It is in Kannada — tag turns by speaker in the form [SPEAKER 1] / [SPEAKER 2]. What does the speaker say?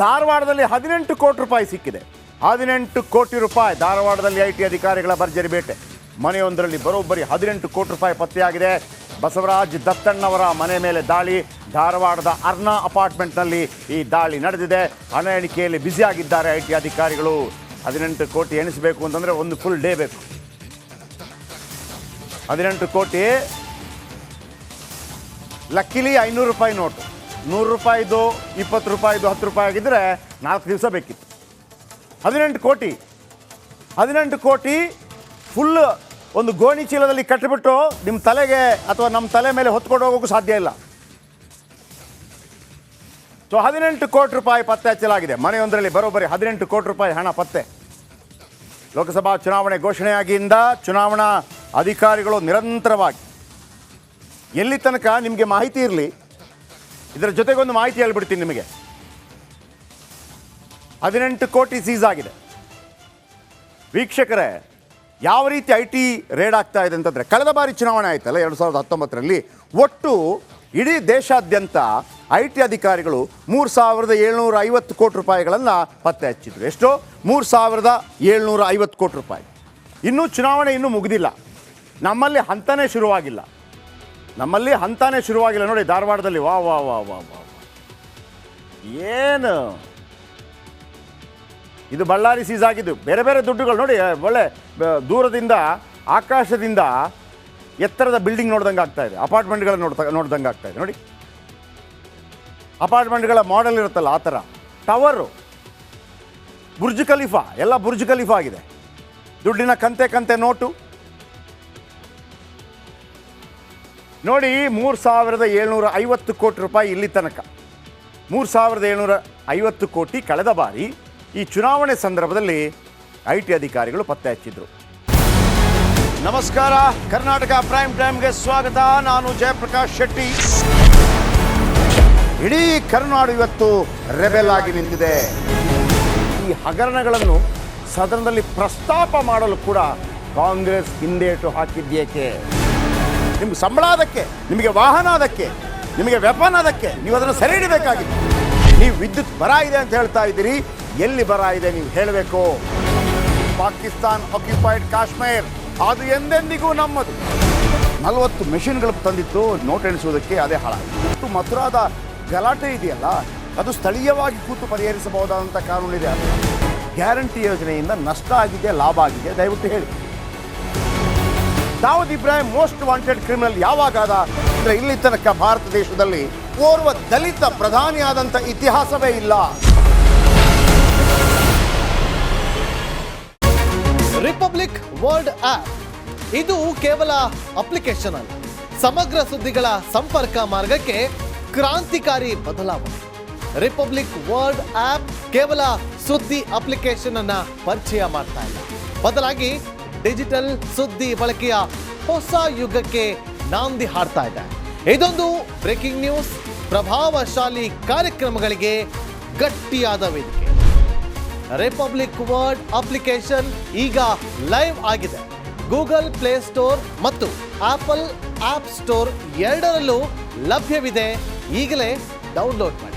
[SPEAKER 1] ಧಾರವಾಡದಲ್ಲಿ 18 ಕೋಟಿ ರೂಪಾಯಿ ಸಿಕ್ಕಿದೆ. 18 ಕೋಟಿ ರೂಪಾಯಿ ಧಾರವಾಡದಲ್ಲಿ ಐಟಿ ಅಧಿಕಾರಿಗಳ ಭರ್ಜರಿ ಬೇಟೆ. ಮನೆಯೊಂದರಲ್ಲಿ ಬರೋಬ್ಬರಿ 18 ಕೋಟಿ ರೂಪಾಯಿ ಪತ್ತೆಯಾಗಿದೆ. ಬಸವರಾಜ್ ದತ್ತಣ್ಣವರ ಮನೆ ಮೇಲೆ ದಾಳಿ. ಧಾರವಾಡದ ಅರ್ನಾ ಅಪಾರ್ಟ್ಮೆಂಟ್ನಲ್ಲಿ ಈ ದಾಳಿ ನಡೆದಿದೆ. ಹಣ ಎಣಿಕೆಯಲ್ಲಿ ಬ್ಯುಸಿಯಾಗಿದ್ದಾರೆ ಐಟಿ ಅಧಿಕಾರಿಗಳು. 18 ಕೋಟಿ ಎಣಿಸಬೇಕು ಅಂತಂದರೆ ಒಂದು ಫುಲ್ ಡೇ ಬೇಕು. 18 ಕೋಟಿ ಲಕ್ಕಿಲಿ 500 ರೂಪಾಯಿ ನೋಟು, 100 ರೂಪಾಯಿದು, 20 ರೂಪಾಯಿದು, 10 ರೂಪಾಯಿ ಆಗಿದ್ದರೆ 4 ದಿವಸ ಬೇಕಿತ್ತು. 18 ಕೋಟಿ ಫುಲ್ ಒಂದು ಗೋಣಿ ಚೀಲದಲ್ಲಿ ಕಟ್ಟಿಬಿಟ್ಟು ನಿಮ್ಮ ತಲೆಗೆ ಅಥವಾ ನಮ್ಮ ತಲೆ ಮೇಲೆ ಹೊತ್ಕೊಂಡು ಹೋಗೋಕ್ಕೂ ಸಾಧ್ಯ ಇಲ್ಲ. ಸೊ 18 ಕೋಟಿ ರೂಪಾಯಿ ಪತ್ತೆ ಹಚ್ಚಲಾಗಿದೆ. ಮನೆಯೊಂದರಲ್ಲಿ ಬರೋಬ್ಬರಿ 18 ಕೋಟಿ ರೂಪಾಯಿ ಹಣ ಪತ್ತೆ. ಲೋಕಸಭಾ ಚುನಾವಣೆ ಘೋಷಣೆಯಾಗಿಂದ ಚುನಾವಣಾ ಅಧಿಕಾರಿಗಳು ನಿರಂತರವಾಗಿ ಎಲ್ಲಿ ತನಕ ನಿಮಗೆ ಮಾಹಿತಿ ಇರಲಿ, ಇದರ ಜೊತೆಗೊಂದು ಮಾಹಿತಿ ಹೇಳ್ಬಿಡ್ತೀನಿ ನಿಮಗೆ. 18 ಕೋಟಿ ಸೀಸ್ ಆಗಿದೆ. ವೀಕ್ಷಕರೇ, ಯಾವ ರೀತಿ ಐ ಟಿ ರೇಡ್ ಆಗ್ತಾ ಇದೆ ಅಂತಂದರೆ, ಕಳೆದ ಬಾರಿ ಚುನಾವಣೆ ಆಯ್ತಲ್ಲ 2019ರಲ್ಲಿ, ಒಟ್ಟು ಇಡೀ ದೇಶಾದ್ಯಂತ ಐ ಟಿ ಅಧಿಕಾರಿಗಳು 3750 ಕೋಟಿ ರೂಪಾಯಿಗಳನ್ನು ಪತ್ತೆ ಹಚ್ಚಿದ್ರು. ಎಷ್ಟು? 3750 ಕೋಟಿ ರೂಪಾಯಿ. ಇನ್ನೂ ಚುನಾವಣೆ ಇನ್ನೂ ಮುಗಿದಿಲ್ಲ. ನಮ್ಮಲ್ಲಿ ಹಂತನೇ ಶುರುವಾಗಿಲ್ಲ. ನೋಡಿ ಧಾರವಾಡದಲ್ಲಿ. ವಾ ವಾ ವಾ ವಾ ವಾ ಏನು ಇದು ಬಳ್ಳಾರಿ ಸೀಸ್ ಆಗಿದ್ದು. ಬೇರೆ ಬೇರೆ ದುಡ್ಡುಗಳು ನೋಡಿ, ಒಳ್ಳೆ ದೂರದಿಂದ ಆಕಾಶದಿಂದ ಎತ್ತರದ ಬಿಲ್ಡಿಂಗ್ ನೋಡ್ದಂಗೆ ಆಗ್ತಾ ಇದೆ. ಅಪಾರ್ಟ್ಮೆಂಟ್ಗಳನ್ನು ನೋಡ್ದಂಗೆ ಆಗ್ತಾ ಇದೆ ನೋಡಿ. ಅಪಾರ್ಟ್ಮೆಂಟ್ಗಳ ಮಾಡೆಲ್ ಇರುತ್ತಲ್ಲ ಆ ಥರ. ಟವರು, ಬುರ್ಜ್ ಖಲೀಫಾ, ಎಲ್ಲ ಬುರ್ಜ್ ಖಲೀಫಾ ಆಗಿದೆ. ದುಡ್ಡಿನ ಕಂತೆ ನೋಟು ನೋಡಿ. 3750 ಕೋಟಿ ರೂಪಾಯಿ ಇಲ್ಲಿ ತನಕ. 3750 ಕೋಟಿ ಕಳೆದ ಬಾರಿ ಈ ಚುನಾವಣೆ ಸಂದರ್ಭದಲ್ಲಿ ಐ ಟಿ ಅಧಿಕಾರಿಗಳು ಪತ್ತೆ ಹಚ್ಚಿದ್ರು. ನಮಸ್ಕಾರ, ಕರ್ನಾಟಕ ಪ್ರೈಮ್ ಟೈಮ್ಗೆ ಸ್ವಾಗತ. ನಾನು ಜಯಪ್ರಕಾಶ್ ಶೆಟ್ಟಿ. ಇಡೀ ಕರುನಾಡು ಇವತ್ತು ರೆಬೆಲ್ ಆಗಿ ನಿಂತಿದೆ. ಈ ಹಗರಣಗಳನ್ನು ಸದನದಲ್ಲಿ ಪ್ರಸ್ತಾಪ ಮಾಡಲು ಕೂಡ ಕಾಂಗ್ರೆಸ್ ಹಿಂದೇಟು ಹಾಕಿದ್ದೇಕೆ? ನಿಮ್ಗೆ ಸಂಬಳ ಅದಕ್ಕೆ, ನಿಮಗೆ ವಾಹನ ಅದಕ್ಕೆ, ನಿಮಗೆ ವೆಪನ್ ಅದಕ್ಕೆ, ನೀವು ಅದನ್ನು ಸೆರೆ ಹಿಡಿಬೇಕಾಗಿದೆ. ನೀವು ವಿದ್ಯುತ್ ಬರ ಇದೆ ಅಂತ ಹೇಳ್ತಾ ಇದ್ದೀರಿ. ಎಲ್ಲಿ ಬರ ಇದೆ ನೀವು ಹೇಳಬೇಕು. ಪಾಕಿಸ್ತಾನ್ ಆಕ್ಯುಪೈಡ್ ಕಾಶ್ಮೀರ್ ಅದು ಎಂದೆಂದಿಗೂ ನಮ್ಮದು. 40 ಮೆಷಿನ್ಗಳು ತಂದಿತ್ತು ನೋಟ್ ಎಣಿಸುವುದಕ್ಕೆ, ಅದೇ ಹಾಳಾಯಿತು. ಮಥುರಾದ ಗಲಾಟೆ ಇದೆಯಲ್ಲ, ಅದು ಸ್ಥಳೀಯವಾಗಿ ಕೂತು ಪರಿಹರಿಸಬಹುದಾದಂಥ ಕಾನೂನಿದೆ. ಗ್ಯಾರಂಟಿ ಯೋಜನೆಯಿಂದ ನಷ್ಟ ಆಗಿದೆ, ಲಾಭ ಆಗಿದೆ, ದಯವಿಟ್ಟು ಹೇಳಿ. Dawood Ibrahim most wanted criminal ಯಾವಾಗಾದ ಅಂದರೆ, ಇಲ್ಲಿ ತನಕ ಭಾರತ ದೇಶದಲ್ಲಿ ಓರ್ವ ದಲಿತ ಪ್ರಧಾನಿಯಾದಂಥ ಇತಿಹಾಸವೇ ಇಲ್ಲ.
[SPEAKER 2] ರಿಪಬ್ಲಿಕ್ ವರ್ಲ್ಡ್ ಆಪ್ ಇದು ಕೇವಲ ಅಪ್ಲಿಕೇಶನ್ ಅಲ್ಲ, ಸಮಗ್ರ ಸುದ್ದಿಗಳ ಸಂಪರ್ಕ ಮಾರ್ಗಕ್ಕೆ ಕ್ರಾಂತಿಕಾರಿ ಬದಲಾವಣೆ. ರಿಪಬ್ಲಿಕ್ ವರ್ಲ್ಡ್ ಆಪ್ ಕೇವಲ ಸುದ್ದಿ ಅಪ್ಲಿಕೇಶನ್ ಅನ್ನ ಪರಿಚಯ ಮಾಡ್ತಾ ಇಲ್ಲ, ಬದಲಾಗಿ ಡಿಜಿಟಲ್ ಸುದ್ದಿ ಬಳಕೆಯ ಹೊಸ ಯುಗಕ್ಕೆ ನಾಂದಿ ಹಾಡ್ತಾ ಇದೆ. ಇದೊಂದು ಬ್ರೇಕಿಂಗ್ ನ್ಯೂಸ್, ಪ್ರಭಾವಶಾಲಿ ಕಾರ್ಯಕ್ರಮಗಳಿಗೆ ಗಟ್ಟಿಯಾದ ವೇದಿಕೆ. ರಿಪಬ್ಲಿಕ್ ವರ್ಲ್ಡ್ ಅಪ್ಲಿಕೇಶನ್ ಈಗ ಲೈವ್ ಆಗಿದೆ. ಗೂಗಲ್ ಪ್ಲೇ ಸ್ಟೋರ್ ಮತ್ತು ಆಪಲ್ ಆಪ್ ಸ್ಟೋರ್ ಎರಡರಲ್ಲೂ ಲಭ್ಯವಿದೆ. ಈಗಲೇ ಡೌನ್ಲೋಡ್ ಮಾಡಿ.